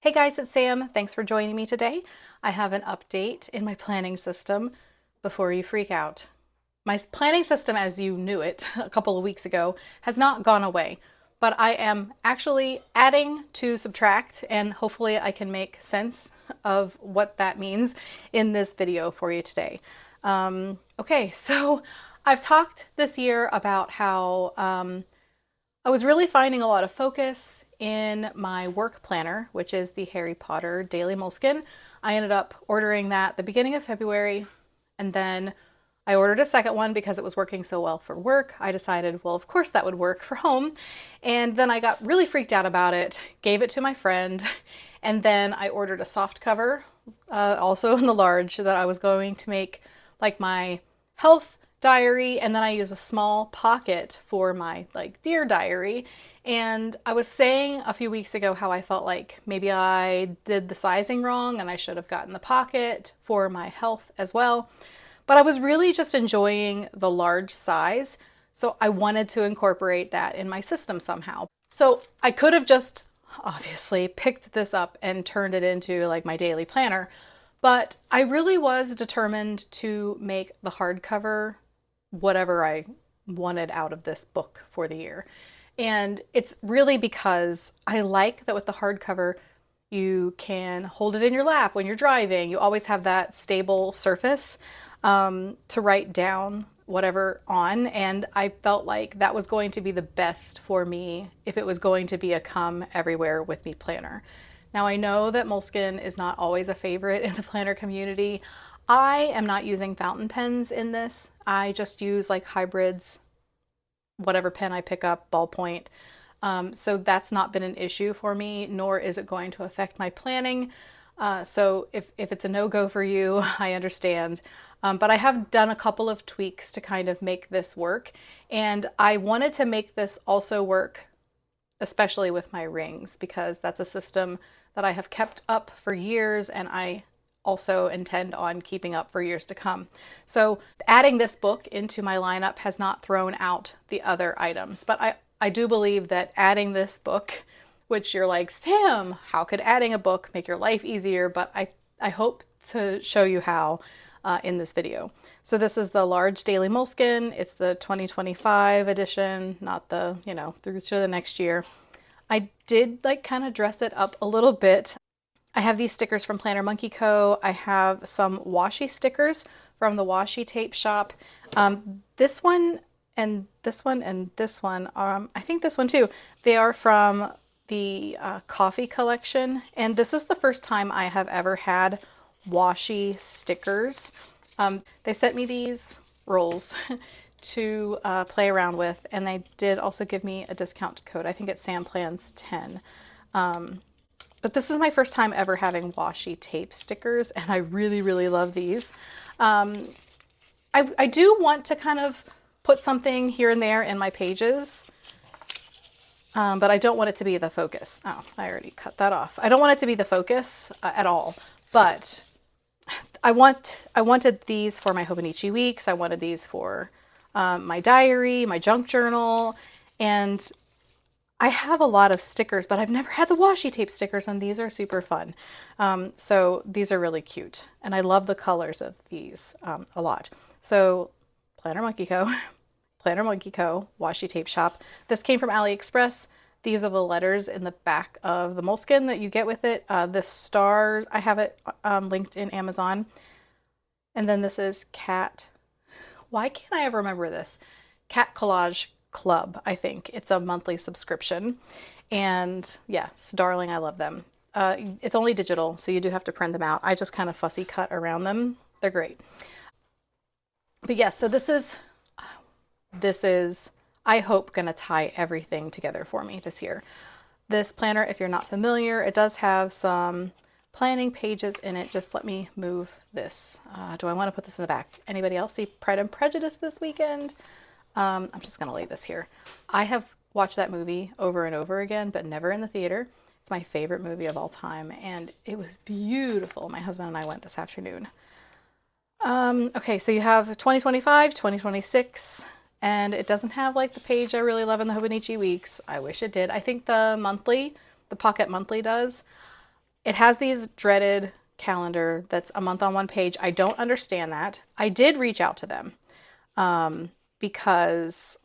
Hey guys, it's Sam. Thanks for joining me today. I have an update in my planning system before you freak out. My planning system, as you knew it a couple of weeks ago, has not gone away, but I am actually adding to subtract, and hopefully I can make sense of what that means in this video for you today. Okay, so I've talked this year about how I was really finding a lot of focus in my work planner, which is the Harry Potter Daily Moleskine. I ended up ordering that the beginning of February, and then I ordered a second one because it was working so well for work. I decided, well, of course that would work for home. And then I got really freaked out about it, gave it to my friend, and then I ordered a soft cover, also in the large, that I was going to make like my health diary, and then I use a small pocket for my like dear diary. And I was saying a few weeks ago how I felt like maybe I did the sizing wrong and I should have gotten the pocket for my health as well. But I was really just enjoying the large size, so I wanted to incorporate that in my system somehow. So I could have just obviously picked this up and turned it into like my daily planner, but I really was determined to make the hardcover whatever I wanted out of this book for the year. And it's really because I like that with the hardcover, you can hold it in your lap when you're driving. You always have that stable surface to write down whatever on. And I felt like that was going to be the best for me if it was going to be a come everywhere with me planner. Now, I know that Moleskine is not always a favorite in the planner community. I am not using fountain pens in this. I just use like hybrids, whatever pen I pick up, ballpoint. So that's not been an issue for me, nor is it going to affect my planning. So if it's a no-go for you, I understand. But I have done a couple of tweaks to kind of make this work. And I wanted to make this also work, especially with my rings, because that's a system that I have kept up for years and I also intend on keeping up for years to come. So adding this book into my lineup has not thrown out the other items, but I do believe that adding this book, which you're like, Sam, how could adding a book make your life easier? But I hope to show you how in this video. So this is the large Daily Moleskine. It's the 2025 edition, not the, through to the next year. I did like kind of dress it up a little bit. I have these stickers from Planner Monkey Co. I have some washi stickers from the Washi Tape Shop. This one and this one and this one, I think this one too, they are from the coffee collection. And this is the first time I have ever had washi stickers. They sent me these rolls to play around with, and they did also give me a discount code. I think it's SamPlans10. But this is my first time ever having washi tape stickers, and I really, really love these. I do want to kind of put something here and there in my pages, but I don't want it to be the focus. Oh, I already cut that off. I don't want it to be the focus at all, but I wanted these for my Hobonichi weeks. I wanted these for my diary, my junk journal, and I have a lot of stickers, but I've never had the washi tape stickers, and these are super fun. So these are really cute, and I love the colors of these a lot. So Planner Monkey Co., Planner Monkey Co., Washi Tape Shop. This came from AliExpress. These are the letters in the back of the Moleskine that you get with it. This star, I have it linked in Amazon. And then this is Cat. Why can't I ever remember this? Cat Collage Club, I think. It's a monthly subscription. And yes, darling, I love them. It's only digital, so you do have to print them out. I just kind of fussy cut around them. They're great. But yes, so this is, I hope, gonna tie everything together for me this year. This planner, if you're not familiar, it does have some planning pages in it. Just let me move this. Do I want to put this in the back? Anybody else see Pride and Prejudice this weekend? I'm just gonna lay this here. I have watched that movie over and over again, but never in the theater. It's my favorite movie of all time, and it was beautiful. My husband and I went this afternoon. Okay, so you have 2025, 2026, and it doesn't have like the page I really love in the Hobonichi weeks. I wish it did. I think the monthly, the Pocket Monthly does. It has these dreaded calendar that's a month on one page. I don't understand that. I did reach out to them because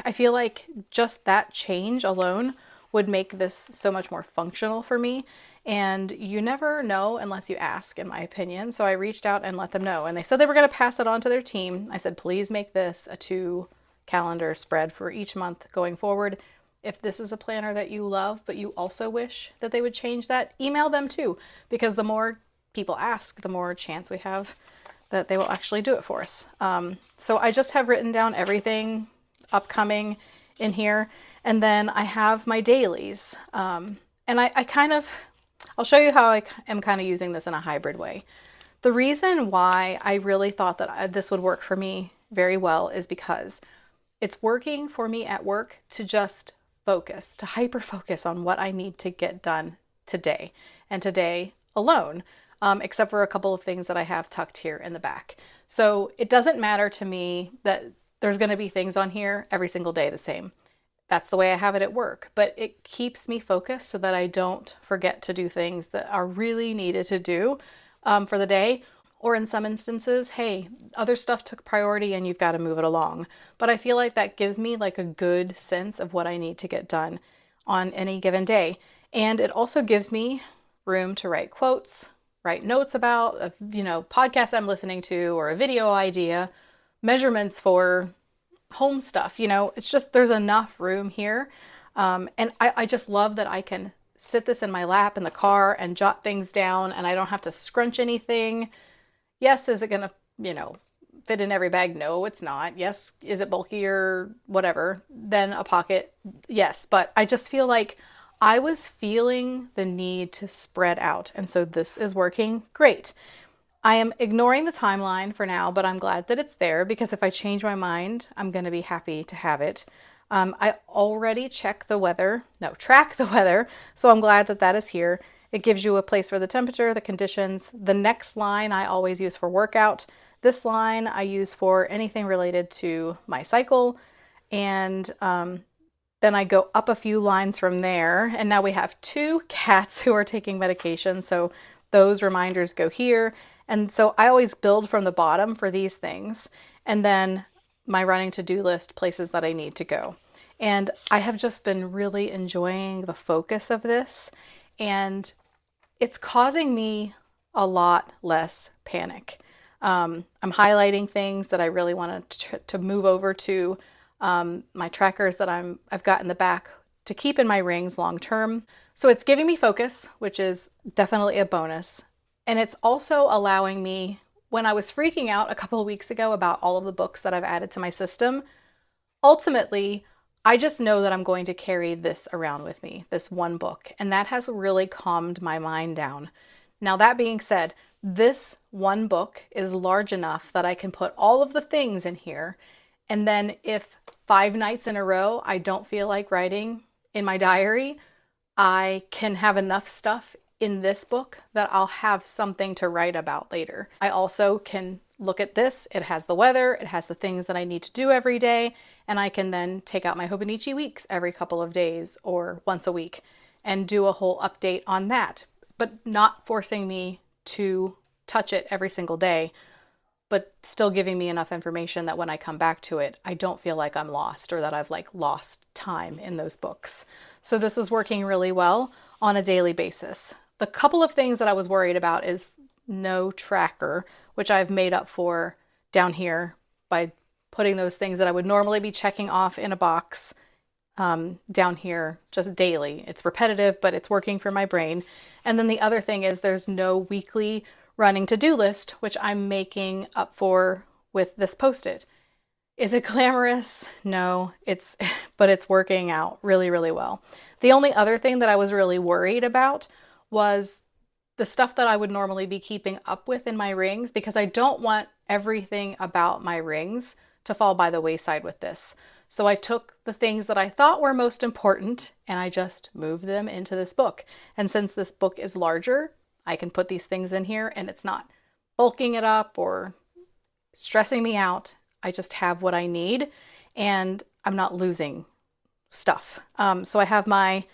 I feel like just that change alone would make this so much more functional for me. And you never know unless you ask, in my opinion. So I reached out and let them know. And they said they were going to pass it on to their team. I said, please make this a 2 calendar spread for each month going forward. If this is a planner that you love, but you also wish that they would change that, email them too. Because the more people ask, the more chance we have that they will actually do it for us. So I just have written down everything upcoming in here. And then I have my dailies. And I kind of, I'll show you how I am kind of using this in a hybrid way. The reason why I really thought that this would work for me very well is because it's working for me at work to just focus, to hyper focus on what I need to get done today and today alone, except for a couple of things that I have tucked here in the back. So it doesn't matter to me that there's going to be things on here every single day the same. That's the way I have it at work, but it keeps me focused so that I don't forget to do things that are really needed to do for the day. Or in some instances, hey, other stuff took priority and you've got to move it along. But I feel like that gives me like a good sense of what I need to get done on any given day. And it also gives me room to write quotes, write notes about a podcast I'm listening to or a video idea, measurements for home stuff. It's just there's enough room here. And I just love that I can sit this in my lap in the car and jot things down and I don't have to scrunch anything. Yes, is it going to, fit in every bag? No, it's not. Yes, is it bulky or whatever than a pocket? Yes, but I just feel like I was feeling the need to spread out. And so this is working great. I am ignoring the timeline for now, but I'm glad that it's there because if I change my mind, I'm going to be happy to have it. I already track the weather, so I'm glad that that is here. It gives you a place for the temperature, the conditions. The next line I always use for workout. This line I use for anything related to my cycle. And then I go up a few lines from there. And now we have 2 cats who are taking medication. So those reminders go here. And so I always build from the bottom for these things. And then my running to-do list, places that I need to go. And I have just been really enjoying the focus of this. And it's causing me a lot less panic. I'm highlighting things that I really want to move over to my trackers that I've got in the back to keep in my rings long term. So it's giving me focus, which is definitely a bonus. And it's also allowing me, when I was freaking out a couple of weeks ago about all of the books that I've added to my system, ultimately, I just know that I'm going to carry this around with me, this one book, and that has really calmed my mind down. Now, that being said, this one book is large enough that I can put all of the things in here, and then if 5 nights in a row I don't feel like writing in my diary, I can have enough stuff in this book that I'll have something to write about later. I also can look at this. It has the weather, it has the things that I need to do every day, and I can then take out my Hobonichi weeks every couple of days or once a week and do a whole update on that, but not forcing me to touch it every single day, but still giving me enough information that when I come back to it, I don't feel like I'm lost or that I've like lost time in those books. So this is working really well on a daily basis. The couple of things that I was worried about is no tracker, which I've made up for down here by putting those things that I would normally be checking off in a box down here just daily. It's repetitive, but it's working for my brain. And then the other thing is there's no weekly running to-do list, which I'm making up for with this Post-it. Is it glamorous? No, but it's working out really, really well. The only other thing that I was really worried about was the stuff that I would normally be keeping up with in my rings, because I don't want everything about my rings to fall by the wayside with this. So I took the things that I thought were most important and I just moved them into this book. And since this book is larger, I can put these things in here and it's not bulking it up or stressing me out. I just have what I need and I'm not losing stuff. So I have my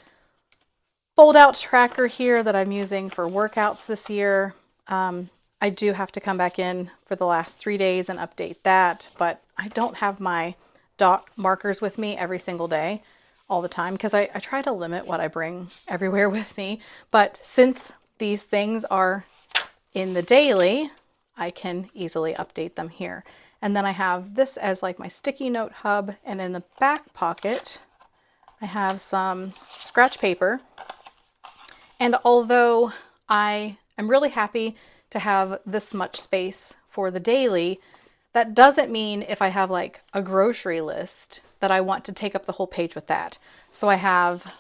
fold out tracker here that I'm using for workouts this year. I do have to come back in for the last 3 days and update that, but I don't have my dot markers with me every single day all the time because I try to limit what I bring everywhere with me. But since these things are in the daily, I can easily update them here. And then I have this as like my sticky note hub, and in the back pocket, I have some scratch paper. And although I am really happy to have this much space for the daily, that doesn't mean if I have like a grocery list that I want to take up the whole page with that. So I have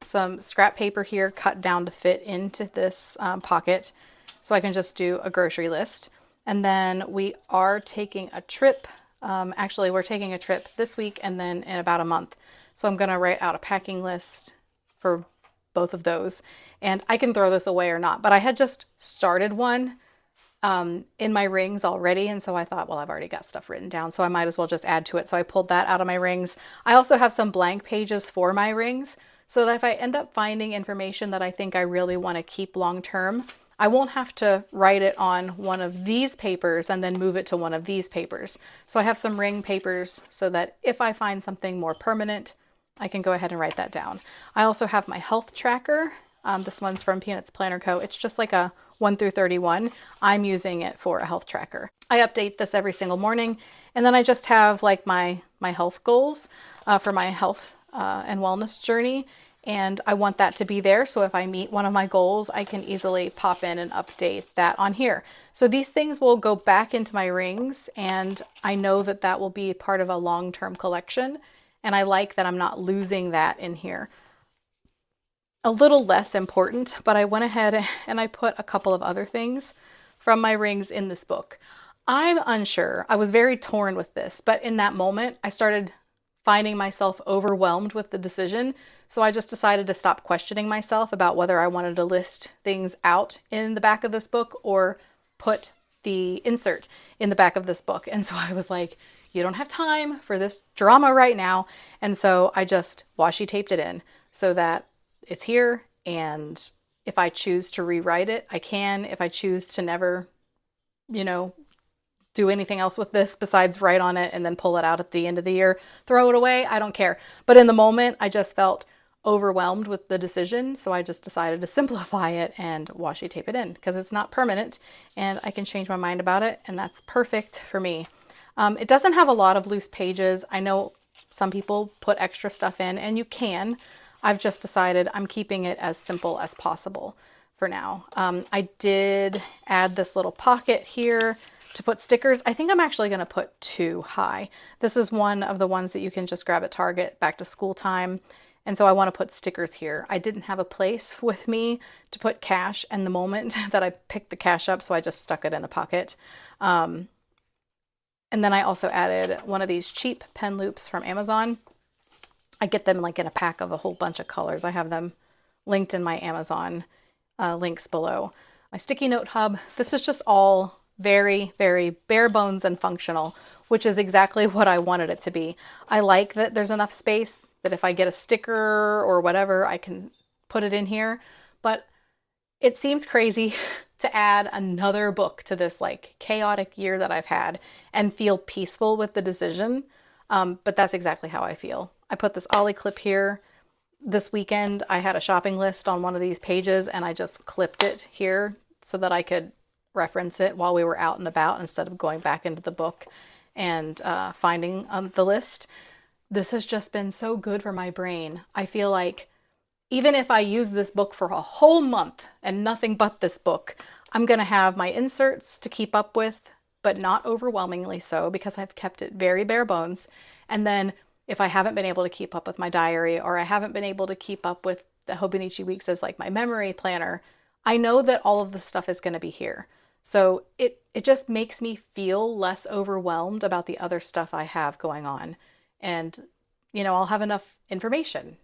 some scrap paper here cut down to fit into this pocket, so I can just do a grocery list. And then we are taking a trip. Actually, we're taking a trip this week and then in about a month. So I'm going to write out a packing list for both of those. And I can throw this away or not, but I had just started one in my rings already. And so I thought, well, I've already got stuff written down, so I might as well just add to it. So I pulled that out of my rings. I also have some blank pages for my rings so that if I end up finding information that I think I really want to keep long term, I won't have to write it on one of these papers and then move it to one of these papers. So I have some ring papers so that if I find something more permanent, I can go ahead and write that down. I also have my health tracker. This one's from Peanuts Planner Co. It's just like a 1 through 31. I'm using it for a health tracker. I update this every single morning, and then I just have like my health goals for my health and wellness journey. And I want that to be there. So if I meet one of my goals, I can easily pop in and update that on here. So these things will go back into my rings, and I know that that will be part of a long-term collection. And I like that I'm not losing that in here. A little less important, but I went ahead and I put a couple of other things from my rings in this book. I'm unsure. I was very torn with this, but in that moment, I started finding myself overwhelmed with the decision. So I just decided to stop questioning myself about whether I wanted to list things out in the back of this book or put the insert in the back of this book. And so I was like, you don't have time for this drama right now. And so I just washi taped it in so that it's here. And if I choose to rewrite it, I can. If I choose to never, you know, do anything else with this besides write on it and then pull it out at the end of the year, throw it away, I don't care. But in the moment, I just felt overwhelmed with the decision. So I just decided to simplify it and washi tape it in because it's not permanent and I can change my mind about it. And that's perfect for me. It doesn't have a lot of loose pages. I know some people put extra stuff in, and you can. I've just decided I'm keeping it as simple as possible for now. I did add this little pocket here to put stickers. I think I'm actually going to put 2 high. This is one of the ones that you can just grab at Target back to school time. And so I want to put stickers here. I didn't have a place with me to put cash in the moment that I picked the cash up, so I just stuck it in the pocket. And then I also added one of these cheap pen loops from Amazon. I get them like in a pack of a whole bunch of colors. I have them linked in my Amazon links below. My sticky note hub, this is just all very, very bare bones and functional, which is exactly what I wanted it to be. I like that there's enough space that if I get a sticker or whatever, I can put it in here. But it seems crazy to add another book to this like chaotic year that I've had and feel peaceful with the decision. But that's exactly how I feel. I put this Ollie clip here. This weekend, I had a shopping list on one of these pages and I just clipped it here so that I could reference it while we were out and about instead of going back into the book and finding the list. This has just been so good for my brain. I feel like even if I use this book for a whole month and nothing but this book, I'm going to have my inserts to keep up with, but not overwhelmingly so because I've kept it very bare bones. And then if I haven't been able to keep up with my diary or I haven't been able to keep up with the Hobonichi Weeks as like my memory planner, I know that all of the stuff is going to be here. So it just makes me feel less overwhelmed about the other stuff I have going on. And, you know, I'll have enough information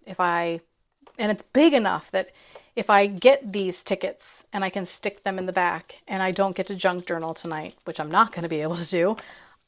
and it's big enough that if I get these tickets and I can stick them in the back and I don't get to junk journal tonight, which I'm not going to be able to do,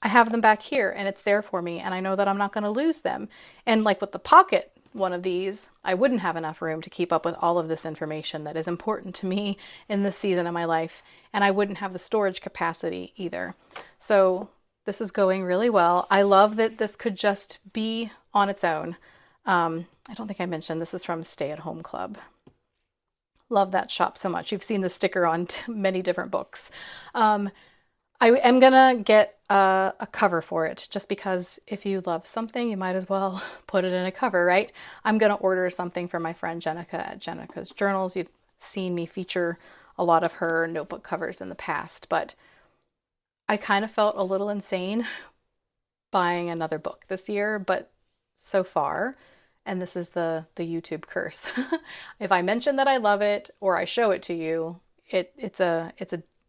I have them back here and it's there for me and I know that I'm not going to lose them. And like with the pocket one of these, I wouldn't have enough room to keep up with all of this information that is important to me in this season of my life, and I wouldn't have the storage capacity either. So this is going really well. I love that this could just be on its own. I don't think I mentioned this is from Stay at Home Club. Love that shop so much. You've seen the sticker on many different books. I am gonna get a cover for it just because if you love something, you might as well put it in a cover, right? I'm gonna order something for my friend Jenica at Jenica's Journals. You've seen me feature a lot of her notebook covers in the past, but I kind of felt a little insane buying another book this year, but so far, and this is the YouTube curse. If I mention that I love it or I show it to you,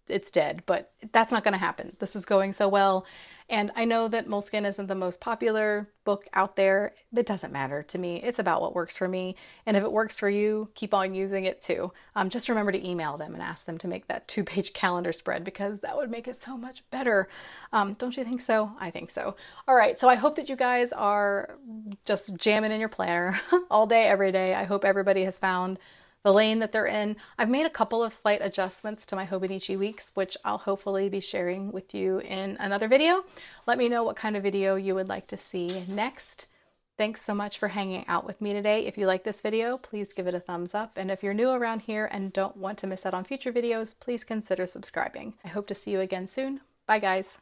it's dead, but that's not going to happen. This is going so well. And I know that Moleskine isn't the most popular book out there. It doesn't matter to me. It's about what works for me. And if it works for you, keep on using it too. Just remember to email them and ask them to make that 2-page calendar spread because that would make it so much better. Don't you think so? I think so. All right. So I hope that you guys are just jamming in your planner all day, every day. I hope everybody has found the lane that they're in. I've made a couple of slight adjustments to my Hobonichi weeks, which I'll hopefully be sharing with you in another video. Let me know what kind of video you would like to see next. Thanks so much for hanging out with me today. If you like this video, please give it a thumbs up. And if you're new around here and don't want to miss out on future videos, please consider subscribing. I hope to see you again soon. Bye guys.